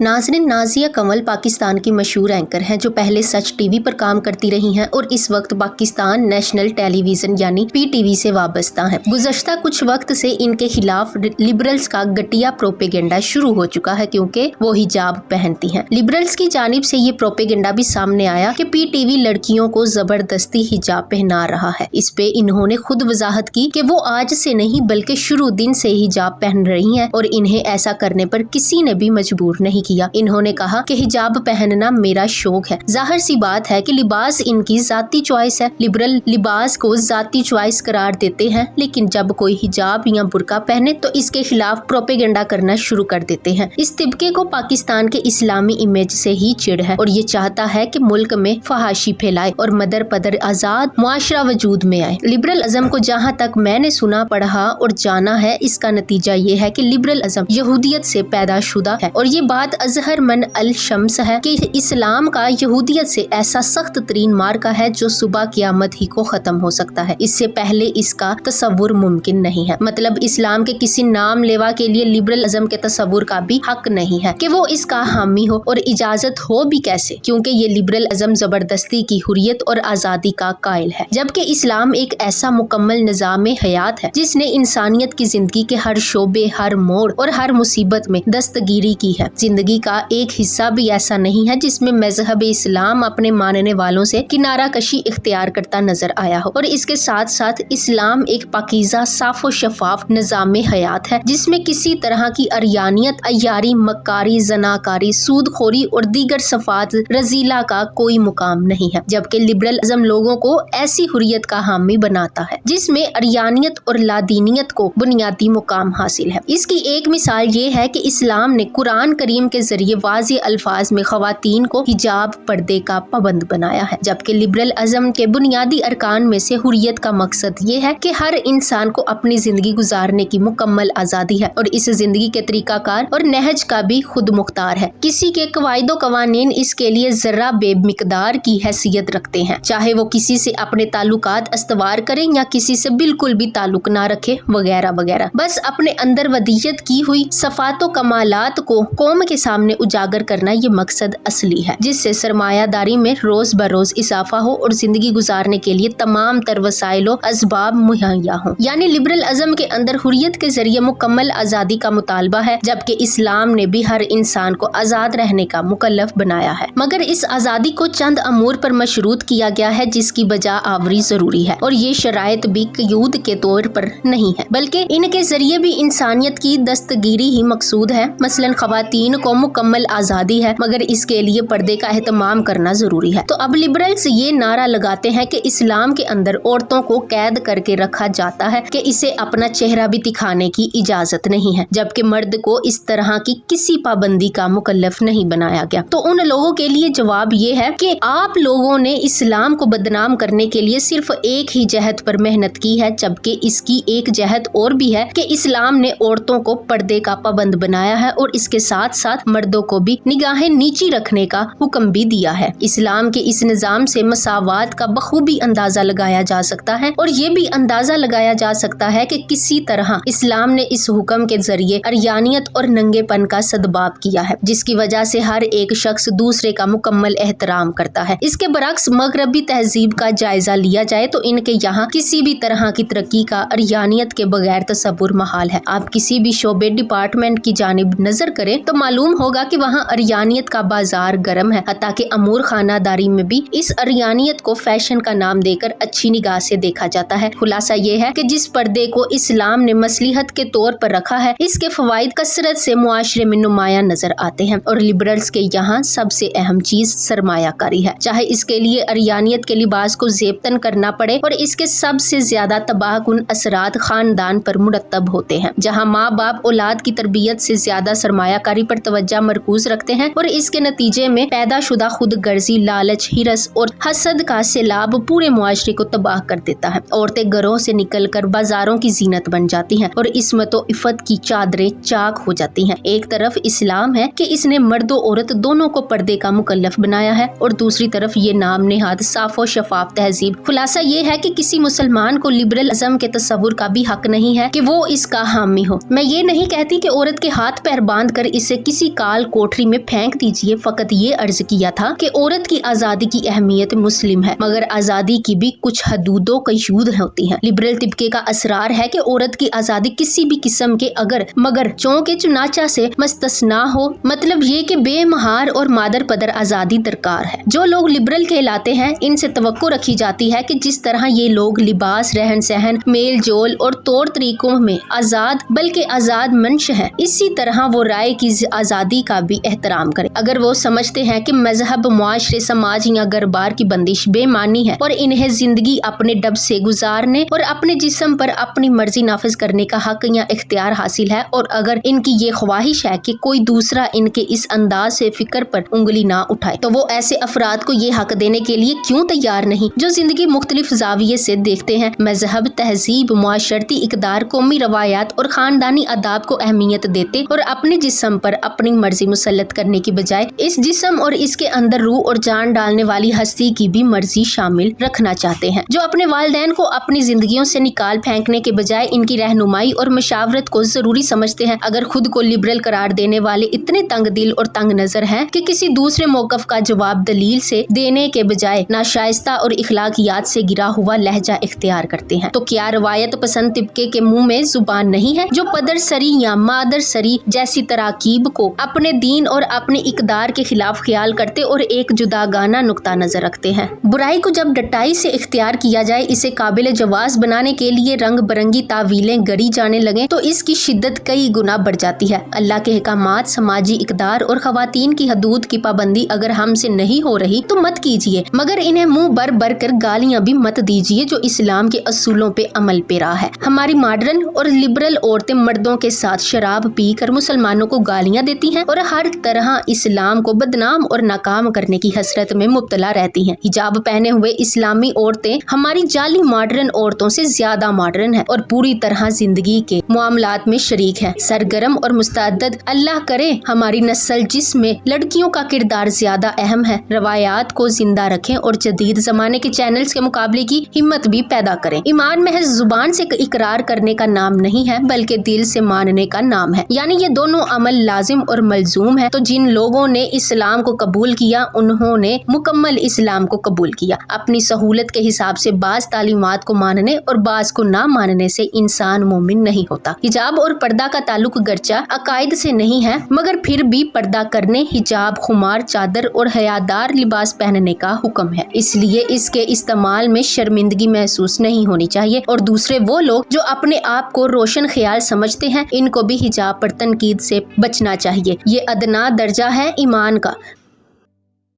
नाज़रीन, नाज़िया कंवल पाकिस्तान की मशहूर एंकर हैं जो पहले सच टीवी पर काम करती रही हैं और इस वक्त पाकिस्तान नेशनल टेलीविजन यानी PTV से वाबस्ता हैं। गुज़श्ता कुछ वक्त से इनके खिलाफ लिबरल्स का घटिया प्रोपेगेंडा शुरू हो चुका है क्योंकि वो हिजाब पहनती हैं। लिबरल्स की जानिब से ये प्रोपेगेंडा भी सामने आया कि PTV लड़कियों को जबरदस्ती हिजाब पहना रहा है। इस पे इन्होंने खुद वजाहत की कि वो आज से नहीं बल्कि शुरू दिन से हिजाब पहन रही हैं और इन्हें ऐसा करने पर किसी ने भी मजबूर नहीं किया। इन्होंने कहा कि हिजाब पहनना मेरा शौक है। जाहिर सी बात है कि लिबास इनकी जाती चॉइस है। लिबरल लिबास को जाती चॉइस करार देते हैं, लेकिन जब कोई हिजाब या बुर्का पहने तो इसके खिलाफ प्रोपेगेंडा करना शुरू कर देते हैं। इस तिबके को पाकिस्तान के इस्लामी इमेज से ही चिढ़ है और ये चाहता है कि मुल्क में फहाशी फैलाए और मदर पदर आजाद मुआशरा वजूद में आए। लिबरल अज़म को जहाँ तक मैंने सुना, पढ़ा और जाना है, इसका नतीजा ये है कि लिबरल अज़म यहूदियत से पैदा शुदा है और ये बात अजहर मन अल शम्स है कि इस्लाम का यहूदियत से ऐसा सख्त तरीन मार्का है जो सुबह क़यामत ही को खत्म हो सकता है। इससे पहले इसका तसव्वुर मुमकिन नहीं है। मतलब इस्लाम के किसी नाम लेवा के लिए लिबरल अज़म के तसव्वुर का भी हक नहीं है कि वो इसका हामी हो, और इजाजत हो भी कैसे, क्योंकि ये लिबरल अज़म जबरदस्ती की हुर्रियत और आज़ादी का कायल है। जबकि इस्लाम एक ऐसा मुकम्मल निज़ाम हयात है जिसने इंसानियत की जिंदगी के हर शोबे, हर मोड़ और हर मुसीबत में दस्तगीरी की है। जिंदगी का एक हिस्सा भी ऐसा नहीं है जिसमें मजहब इस्लाम अपने मानने वालों से किनारा कशी इख्तियार करता नजर आया हो। और इसके साथ साथ इस्लाम एक पाकीज़ा, साफो शफाफ निज़ाम हयात है जिसमें किसी तरह की अरियानियत, अय्यारी, मक्कारी, जनाकारी, सूदखोरी और दीगर सफात रजीला का कोई मुकाम नहीं है। जबकि लिबरल अज़म लोगों को ऐसी हुर्रियत का हामी बनाता है जिसमें अरियानियत और लादीनियत को बुनियादी मुकाम हासिल है। इसकी एक मिसाल ये है कि इस्लाम ने कुरान करीम के जरिए वाज़े अल्फाज में ख़वातीन को हिजाब, पर्दे का पाबंद बनाया है। जबकि लिबरल अज़म के बुनियादी अरकान में से हुर्रियत का मकसद ये है कि हर इंसान को अपनी जिंदगी गुजारने की मुकम्मल आज़ादी है और इस जिंदगी के तरीकाकार और नहज का भी खुद मुख्तार है। किसी के कवायदो कवानीन इसके लिए जरा बेमिकदार की हैसियत रखते हैं, चाहे वो किसी से अपने ताल्लुकात अस्तवार करें या किसी से बिल्कुल भी ताल्लुक ना रखे, वगैरह वगैरह। बस अपने अंदर वदीयत की हुई सफातो कमालात को कौम के सामने उजागर करना ये मकसद असली है, जिससे सरमायादारी में रोज बरोज इजाफा हो और जिंदगी गुजारने के लिए तमाम तर वसाइल असबाब मुहैया हो। यानी लिबरल अज़म के अंदर हुर्रियत के जरिए मुकम्मल आज़ादी का मुतालबा है, जबकि इस्लाम ने भी हर इंसान को आज़ाद रहने का मुकल्लफ बनाया है। मगर इस आज़ादी को चंद अमूर पर मशरूत किया गया है जिसकी बजा आवरी जरूरी है, और ये शराइत भी क़यूद के तौर पर नहीं है बल्कि इनके जरिए भी इंसानियत की दस्तगीरी ही मकसूद है। मसलन ख़वातीन को मुकम्मल आज़ादी है मगर इसके लिए पर्दे का एहतमाम करना जरूरी है। तो अब लिबरल्स ये नारा लगाते हैं कि इस्लाम के अंदर औरतों को कैद करके रखा जाता है कि इसे अपना चेहरा भी दिखाने की इजाजत नहीं है, जबकि मर्द को इस तरह की किसी पाबंदी का मुकल्लफ नहीं बनाया गया। तो उन लोगों के लिए जवाब ये है कि आप लोगों ने इस्लाम को बदनाम करने के लिए सिर्फ एक ही जहद पर मेहनत की है, जबकि इसकी एक जहद और भी है कि इस्लाम ने औरतों को पर्दे का पाबंद बनाया है और इसके साथ साथ मर्दों को भी निगाहें नीची रखने का हुक्म भी दिया है। इस्लाम के इस निजाम से मसावात का बखूबी अंदाजा लगाया जा सकता है और ये भी अंदाजा लगाया जा सकता है कि किसी तरह इस्लाम ने इस हुक्म के जरिए अरियानियत और नंगेपन का सदबाब किया है, जिसकी वजह से हर एक शख्स दूसरे का मुकम्मल एहतराम करता है। इसके बरक्स मगरबी तहजीब का जायजा लिया जाए तो इनके यहाँ किसी भी तरह की तरक्की का अरियानियत के बगैर तसव्वुर महाल है। आप किसी भी शोबे डिपार्टमेंट की जानिब नजर करें तो मालूम होगा कि वहाँ अरियानियत का बाजार गर्म है। हत्ता कि अमूर खानादारी में भी इस अरियानियत को फैशन का नाम देकर अच्छी निगाह से देखा जाता है। खुलासा ये है कि जिस पर्दे को इस्लाम ने मसलिहत के तौर पर रखा है, इसके फवाइद कसरत से मुआशरे में नुमाया नजर आते हैं और लिबरल्स के यहाँ सबसे अहम चीज सरमायाकारी है। चाहे इसके लिए अरियानियत के लिबास को जेबतन करना पड़े और इसके सबसे ज्यादा तबाहकुन असरात खानदान पर मुरतब होते हैं, जहाँ माँ बाप औलाद की तरबियत से ज्यादा सरमायाकारी पर तवज्जो मरकूज रखते हैं और इसके नतीजे में पैदा शुदा खुद गर्जी, लालच, हिरस और हसद का सैलाब पूरे मुआशरे को तबाह कर देता है। औरतें घरों से निकलकर बाजारों की जीनत बन जाती हैं और इस्मत व इफ़्फ़त की चादरें चाक हो जाती हैं। एक तरफ इस्लाम है कि इसने मर्द और औरत दोनों को पर्दे का मुकल्लफ बनाया है और दूसरी तरफ ये नाम नेहाद साफ और शफाफ तहजीब। खुलासा ये है कि किसी मुसलमान को लिबरल अज़म के तसव्वुर का भी हक नहीं है कि वो इसका हामी हो। मैं ये नहीं कहती कि औरत के हाथ पैर बांध कर इसे किसी किसी काल कोठरी में फेंक दीजिए, फकत ये अर्ज किया था कि औरत की आजादी की अहमियत मुस्लिम है, मगर आजादी की भी कुछ हदूदों कयूद होती है। लिबरल तिबके का असरार है कि औरत की आजादी किसी भी किस्म के मगर चौंके चुनाचा से मस्तस्ना हो, मतलब ये कि बेमहार और मादर पदर आजादी दरकार है। जो लोग लिबरल कहलाते हैं इनसे तवक्को रखी जाती है कि जिस तरह ये लोग लिबास, रहन सहन, मेल जोल और तौर तरीकों में आजाद बल्कि आजाद मंश है, इसी तरह वो राय की आजादी का भी एहतराम करें। अगर वो समझते हैं कि मजहब, मुआशरे, समाज या घरबार की बंदिश बेमानी है और इन्हें जिंदगी अपने डब से गुजारने और अपने जिस्म पर अपनी मर्जी नाफिज करने का हक या इख्तियार हासिल है, और अगर इनकी ये ख्वाहिश है कि कोई दूसरा इनके इस अंदाज से फिक्र पर उंगली ना उठाए, तो वो ऐसे अफराद को ये हक देने के लिए क्यों तैयार नहीं जो जिंदगी मुख्तलिफ जाविये से देखते हैं। मजहब, तहजीब, मुआशरती इकदार, कौमी रवायात और खानदानी आदाब को अहमियत देते और अपने जिस्म पर अपनी मर्जी मुसल्लत करने की बजाय इस जिस्म और इसके अंदर रूह और जान डालने वाली हस्ती की भी मर्जी शामिल रखना चाहते हैं। जो अपने वालिदैन को अपनी जिंदगियों से निकाल फेंकने के बजाय इनकी रहनुमाई और मशावरत को जरूरी समझते हैं। अगर खुद को लिबरल करार देने वाले इतने तंग दिल और तंग नजर हैं कि किसी दूसरे मौकफ का जवाब दलील से देने के बजाय नाशाइस्ता और इखलाकियात से गिरा हुआ लहजा इख्तियार करते हैं, तो क्या रवायत पसंद तिबके के मुंह में जुबान नहीं है जो पदर सरी या मादर सरी जैसी तराकीब को अपने दीन और अपने इकदार के खिलाफ ख्याल करते और एक जुदागाना नुक्ता नजर रखते हैं। बुराई को जब डटाई से इख्तियार किया जाए, इसे काबिल जवाज बनाने के लिए रंग बिरंगी तावीलें गढ़ी जाने लगे तो इसकी शिद्दत कई गुना बढ़ जाती है। अल्लाह के अहकामात, समाजी इकदार और खवातीन की हदूद की पाबंदी अगर हमसे नहीं हो रही तो मत कीजिए, मगर इन्हें मुंह भर भर कर गालियां भी मत दीजिए जो इस्लाम के असूलों पे अमल पेरा है। हमारी मॉडर्न और लिबरल औरतें मर्दों के साथ शराब पी कर मुसलमानों को गालियां देती हैं और हर तरह इस्लाम को बदनाम और नाकाम करने की हसरत में मुब्तला रहती हैं। हिजाब पहने हुए इस्लामी औरतें हमारी जाली मॉडर्न औरतों से ज्यादा मॉडर्न हैं और पूरी तरह जिंदगी के मामलात में शरीक हैं, सरगर्म और मुस्तअद्दद। अल्लाह करे हमारी नस्ल जिसमें लड़कियों का किरदार ज्यादा अहम है, रवायात को जिंदा रखें और जदीद जमाने के चैनल्स के मुकाबले की हिम्मत भी पैदा करें। ईमान महज जुबान से इकरार करने का नाम नहीं है बल्कि दिल से मानने का नाम है, यानी ये दोनों अमल लाजिम और मलजूम है। तो जिन लोगों ने इस्लाम को कबूल किया उन्होंने मुकम्मल इस्लाम को कबूल किया। अपनी सहूलत के हिसाब से बाज तालीमात को मानने और बाज को ना मानने से इंसान मोमिन नहीं होता। हिजाब और पर्दा का ताल्लुक गर्चा अकायद से नहीं है, मगर फिर भी पर्दा करने, हिजाब, खुमार, चादर और हयादार लिबास पहनने का हुक्म है, इसलिए इसके इस्तेमाल में शर्मिंदगी महसूस नहीं होनी चाहिए। और दूसरे वो लोग जो अपने आप को रोशन ख्याल समझते हैं, इनको भी हिजाब पर तनकीद से बचना चाहिए। ये अदना दर्जा है ईमान का।